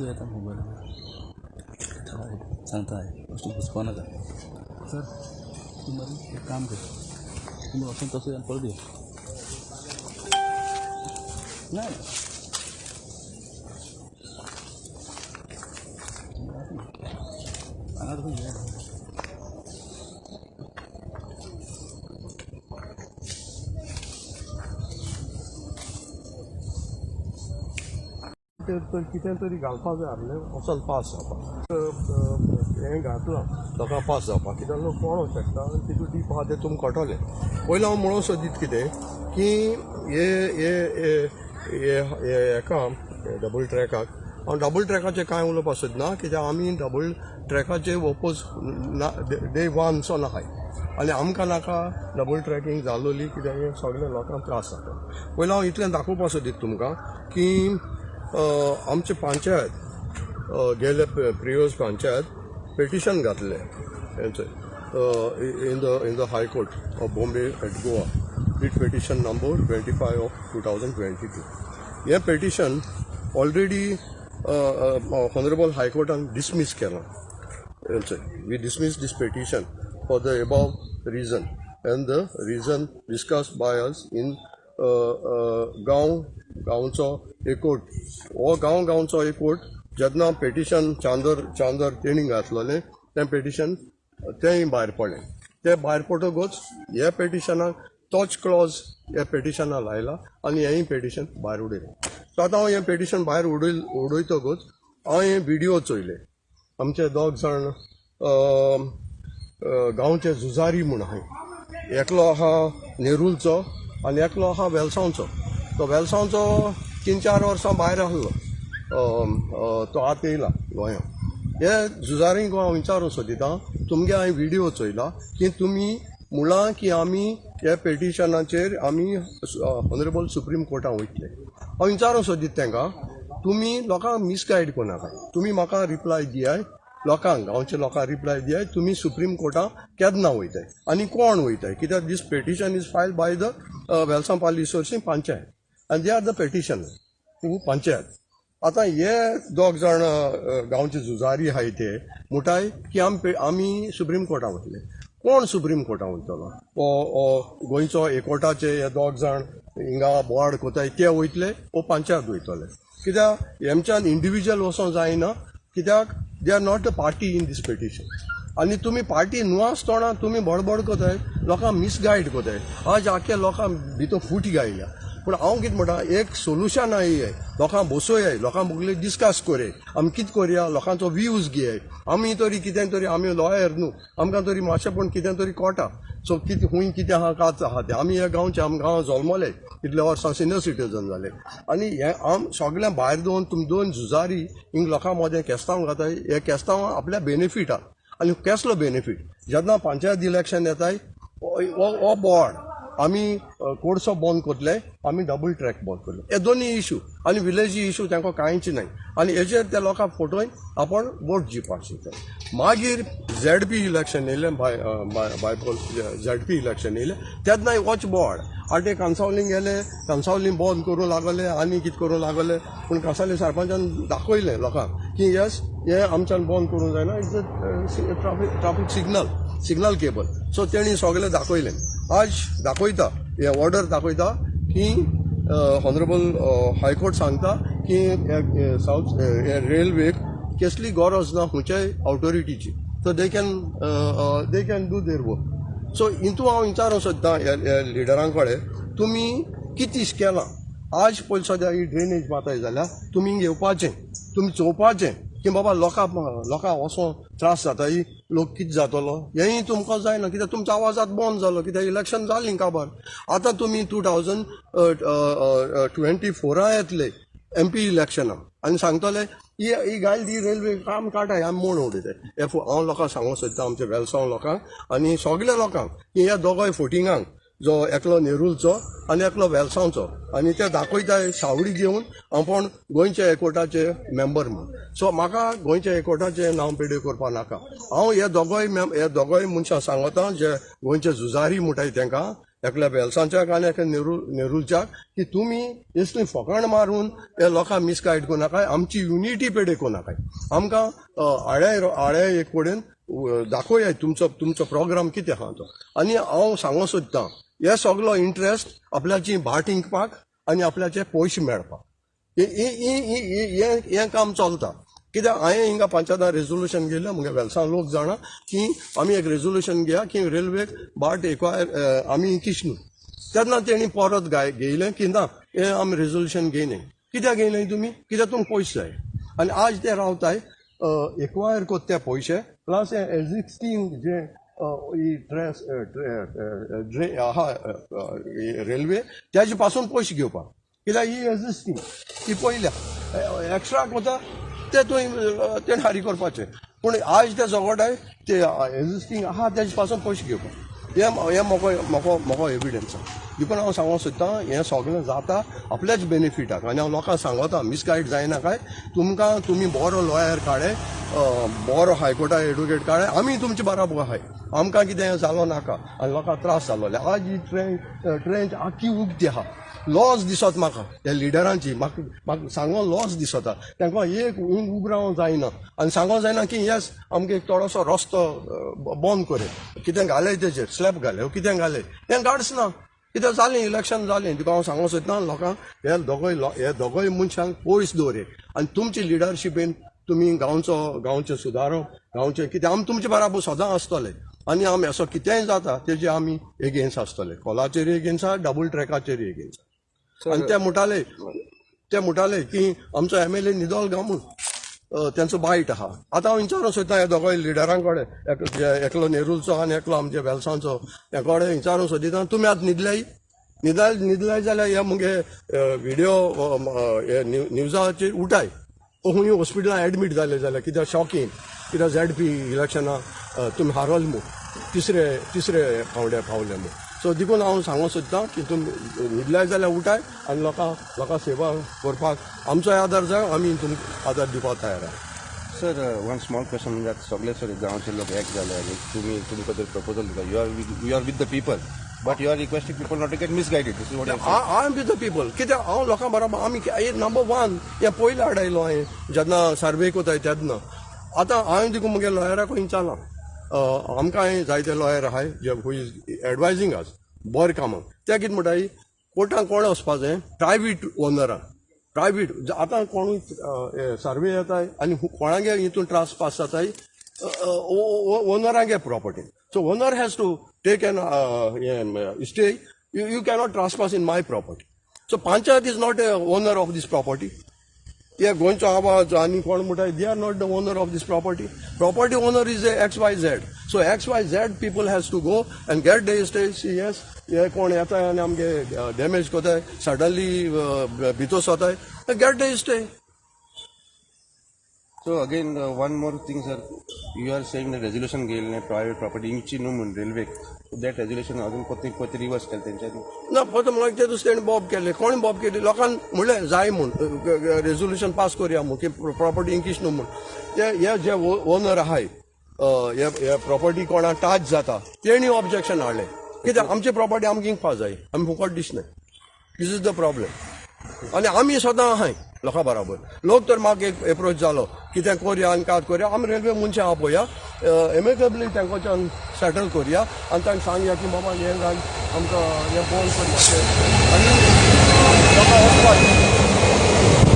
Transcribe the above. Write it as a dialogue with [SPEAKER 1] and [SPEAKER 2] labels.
[SPEAKER 1] आता मोबाईल सांगताय गोष्टी घुसपा नका सर. तुम्हाला एक काम कर, तुम्ही असं तसं परत ये नाही
[SPEAKER 2] कितें तरी घालपाक जाय आसलें वचून पास जावपाक. हें घातलां लोकांक पास जावपाक, कित्याक लोक पळोवंक शकता आनी तितून डीप आहा तें तुमकां कळटलें. पयलीं हांव म्हणूंक सोदीत कितें की हेका डबल ट्रॅकाक हांव डबल ट्रॅकाचें कांय उलोवपाक सोदना, कित्याक आमी डबल ट्रॅकाचेर ओपोज डे वन सावन आहाय आनी आमकां नाका डबल ट्रॅकींग जालोली, कित्याक हें सगळ्या लोकांक त्रास जाता. पयलीं हांव इतलें दाखोवपाक सोदीत तुमकां की आमचे पंचायत गेले प्रिवियस पंचायत पेटिशन घातले हेंचें in the high court of Bombay at Goa, writ petition number 25 of 2022. हें पेटिशन ऑलरेडी ऑनरेबल हायकोर्टान डिसमीस केलां. We dismiss this petition for the above reason, and the reason discussed by us in गांवचो एकवट. हो गांवचो एकवट जेन्ना पेटिशन चांदर तेणी घातलेलें तें पेटिशन तेंय भायर पडलें. तें भायर पडटकूच हे पेटिशनाक तोच क्लॉज ह्या पेटिशनाक लायला आनी हेंय पेटिशन भायर उडयलें. सो आतां हांव हें पेटिशन भायर उडयतकूच हांव हे व्हिडियो चोयले. आमचे दोग जाण गांवचे झुजारी म्हूण आहाय. एकलो आहा नेरूलचो आनी एकलो आहा वेलसांवचो. तो वेलसांवचो 3-4 वर्सां भायर आहलो, तो आतां येयला गोंयांत. हे झुजारींक हांव विचारूंक सोदिता, तुमगे हांवें व्हिडियो चोयला की तुमी म्हणलां की आमी ह्या पेटिशनाचेर आमी ऑनरेबल सुप्रीम कोर्टाक वयतले. हांव विचारूंक सोदीत तांकां, तुमी लोकांक मिसगायड कोनाकाय, तुमी म्हाका रिप्लाय दियाय, लोकांक गांवच्या लोकांक रिप्लाय दियाय, तुमी सुप्रीम कोर्टाक केन्ना वयताय आनी कोण वयताय, कित्याक this petition is filed by the Velsao Pale Issorcim panchayat आनी they are the petition panchayat. आतां हे दोग जाण गांवचे झुजारी आहाय ते म्हणटाय की आमी सुप्रीम कोर्टाक वतले. कोण सुप्रीम कोर्टाक वयतलो? गोंयचो एकवटाचे हे दोग जाण हिंगा बोवाड कोताय ते वयतले वो पंचायत वयतले? कित्याक हेमच्यान इंडिविज्युअल वचोंक जायना, कित्याक they are not the party in these petition. आनी तुमी पार्टी न्हू आसतना तुमी बडबड कोताय, लोकांक मिसगायड कोताय. आज आख्या लोकांक भितर फूट गायल्या. पूण हांव कितें म्हणटा, एक सोल्युशन आयय, लोकांक बसोयाय, लोकांक बोगले डिस्कस कोराय, आमी कितें कोरया, लोकांचो व्यूज घेयाय. आमी तरी कितें तरी आमी लॉयर न्हू, आमकां तरी मातशें पूण कितें तरी कळटा. सो कितें खूंय कितें आहा काच आहा तें आमी हे गांवचे आमी गांवांत जल्मले, इतल्या वर्सां सिनियर सिटीजन जाले. आनी हें आम सगळ्यां भायर तुमी दोन झुजारी हिंग लोकां मदें केस्तांव घाताय. हे केस्तांव आपल्या बेनिफिटाक. आनी कसलो बेनिफीट? जेन्ना पंचायत इलेक्शन येताय हो बोवाड आमी कोर्सो बंद कोतले, आमी डबल ट्रॅक बंद करले. हे दोनी इश्यू आनी विलेजी इश्यू तांकां कांयच नाय. आनी हेचेर ते लोकांक फोटोवन आपण वोट दिवपाक शकता. मागीर ZP इलेक्शन येयलें, बायपोल ZP इलेक्शन येयलें, तेन्नाय वॉच बोर्ड आटे कन्सावलींग गेले, कन्सावलींग बंद करूं लागले आनी कितें करूं लागले. पूण कांसावली सरपंचान दाखयलें लोकांक की येस हें आमच्यान बंद करूंक जायना, it's traffic signal cable. So तेणी सगळें दाखयलें. आज दाखयता हे ऑर्डर दाखयता की ऑनरेबल हायकोर्ट सांगता की साऊथ रेल्वेक कसली गरज ना खंयच्याय ऑथॉरिटीची, so they can do their work. So हितून हांव विचारूंक सोदता ह्या लिडरां कडेन, तुमी कितें केलां? आज पयलीं सद्या ही ड्रेनेज माताय जाल्यार तुमी येवपाचें, तुमी चोवपाचें की बाबा लोकांक वचोन त्रास जाता, लोक कितें जातलो हेंय तुमकां जायना, कित्याक तुमचो आवाजात बंद जालो, कित्याक इलेक्शन जालीं काबार. आतां तुमी 2024 येतले MP इलेक्शनाक आनी सांगतले ही गायल दी रेल्वे काम काटाय, आमी म्हूण उडयताय. हांव लोकांक सांगूंक सोदता, आमच्या वेलसांव लोकांक आनी सगळ्या लोकांक की ह्या दोगांय फोटिंगांक जो एकलो नेरूलचो आनी एकलो वेलसांवचो आनी ते दाखयताय सावडी घेवन आपण गोंयच्या एकवटाचे मेंबर म्हूण सो म्हाका गोंयच्या एकवटाचे नांव पेड्यो करपा नाका हांव हे दोगोय मनशां सांगता जे गोंयचे झुजारी म्हणटाय तांकां एकल्या वेलसांच्याक आनी एका नेरूलच्याक की तुमी इसली फकाण मारून हे लोकांक मिसगायड करूं नाकाय आमची युनिटी पेड्यो करूं नाकाय आमकां आळे एक कडेन दाखोवया तुमचो प्रोग्राम कितें आहा तो आनी हांव सांगो सोदतां हे सगळो इंट्रस्ट आपल्याची भाट इंकपाक आनी आपल्याचे पयशे मेळपाक हें काम चलता कित्याक हांवें हिंगा पंचायतान रेजोल्युशन घेयलें मुगे वेलसां लोक जाणा की आमी एक रेजोल्युशन घेया की रेल्वेक बाट एक्वायर आमी इंकीश न्हू तेन्ना तेणी परत घेयलें की ना हें आमी रेजोल्युशन घेयनाय कित्याक घेयनाय तुमी कित्याक तुमकां पयशे जाय आनी आज ते रावताय एक्वायर कोत ते पयशे प्लस हे एक्झिस्टींग जे आहा रेल्वे त्याचे पासून पयशे घेवपाक कित्याक ही एक्झिस्टींग ती पयल्या एक्स्ट्रा कोता ते तेणें हारी करपाचें पूण आज ते झगडाय ते एक्झिस्टींग आहा तेजे पासून पयशे घेवपाक हे मोको एविडन्स आहा देखून हांव सांगूंक सोदतां हें सगळें जाता आपल्याच बेनिफिटाक आनी हांव लोकांक सांगता मिसगायड जायना काय तुमी बरो लॉयर काडे बरो हायकोर्टा एडवोकेट काडे आमी तुमचे बराबर आहाय आमकां कितें जालो नाका आनी लोकांक त्रास जालोले आज ही ट्रेन आख्खी उक्ती आहा लॉस दिसत म्हाका ह्या लिडरांची म्हाका सांगो लॉस दिसता तांकां एक उब रावंक जायना आनी सांगोंक जायना की येस आमकां एक थोडोसो रस्तो बंद करे कितें घालय तेजेर स्लॅब घाले कितें घालय हें गाड्स ना कित्याक जालें इलेक्शन जालें तुका हांव सांगोंक सोदतां लोकांक हे दोगोय मनशांक पयस दवरे आनी तुमची लिडरशिपीन तुमी गांवचें सुदारप गांवचें कितें आमी तुमचे बराबर सदां आसतले आनी आमी असो कितेंय जाता तेजे आमी एगेन्स्ट आसतले कॉलाचेर एगेन्स्ट आहा डबल ट्रॅकाचेर एगेन्स्ट आनी ते म्हणटाले की आमचो MLA निदोल गांव त्यांचो बायट आहा आतां हांव विचारूंक सोदतां हे दोगोय लिडरां कडेन एकलो नेरूलचो आनी एकलो आमच्या वेलसांचो हे कडेन विचारूंक सोदिता तुमी आतां न्हिदल्याय जाल्यार हे मुगे व्हिडियो न्यूजाचेर उठाय खूंय हॉस्पिटलान एडमीट जाले जाल्यार कित्याक शॉकींग कित्याक ZP इलेक्शनां तुमी हारल मू तिसरे फावले मू सो देखून हांव सांगूंक सोदतां की तुमी न्हिदल्याय जाल्यार उठाय आनी लोकां सेवा करपाक आमचोय आदार जाय आमी तुमकां आदार दिवपाक तयार आहा
[SPEAKER 3] सर वन स्मॉल क्वेश्चन म्हणजे सगळे सर गांवचे लोक एक जाले आनी तुमकां जर प्रपोजल दिता you are with the people but you are requesting people not to get misguided this is what
[SPEAKER 2] I am with the people कित्याक हांव लोकां बरोबर आमी नंबर 1 हे पयलें हाडयलो हांवें जेन्ना सर्वे कोताय तेन्ना आतां हांवें देखून मुगे लॉयराक विचारलां आमकां जायते लॉयर आहाय जे हू इज एडवायजींग अस बरें कामाक ते कितें म्हणटाय कोर्टाक कोण वचपा जाय प्रायवेट ओनरांक प्रायवेट आतां कोणूय सर्वे येताय आनी कोणागे हितून ट्रान्सपास जाताय ओनरांगे property so owner has to take an stay you cannot trespass in my property so panchayat is not a owner of this property ये गोंयचो आवाज आनी कोण म्हणटाय they are not the owner of this property owner is a XYZ so XYZ people has to go and get the stay yes हे कोण येताय आनी आमगे डॅमेज कोताय सडनली भितोस वताय get the stay
[SPEAKER 3] so again one more thing sir you are saying resolution घेयलें private property इंची न्हू म्हणून रेल्वेक दॅट रेजोल्युशन अजून कोते रिवर्स केलें तेंच्यांनी
[SPEAKER 2] ना पळय म्हाका ते दुसऱ्यान बॉब केले कोण बॉब केली लोकांक म्हणलें जाय म्हूण रेजोल्युशन पास करुया म्हूण की प्रॉपर्टी इंकीश न्हू म्हूण हे जे ओनर आहाय हे प्रॉपर्टी कोणा टाच जाता तेणी ऑब्जेक्शन हाडलें कित्याक आमची प्रॉपर्टी आमकां इंकपा जाय आमी फुकट दिसनाय दीस इज द प्रॉब्लेम आनी आमी सदां आहाय लोकां बराबर लोक तर म्हाका एक एप्रोच जालो कितें करया आनी कात करया आमी रेल्वे मनशां आहा पळया एमेकेबली तांकाच्यान सेटल करया आनी तांकां सांगया की बाबा हें घाल आमकां हें बंद करपाचें आनी लोकांक वचपाचें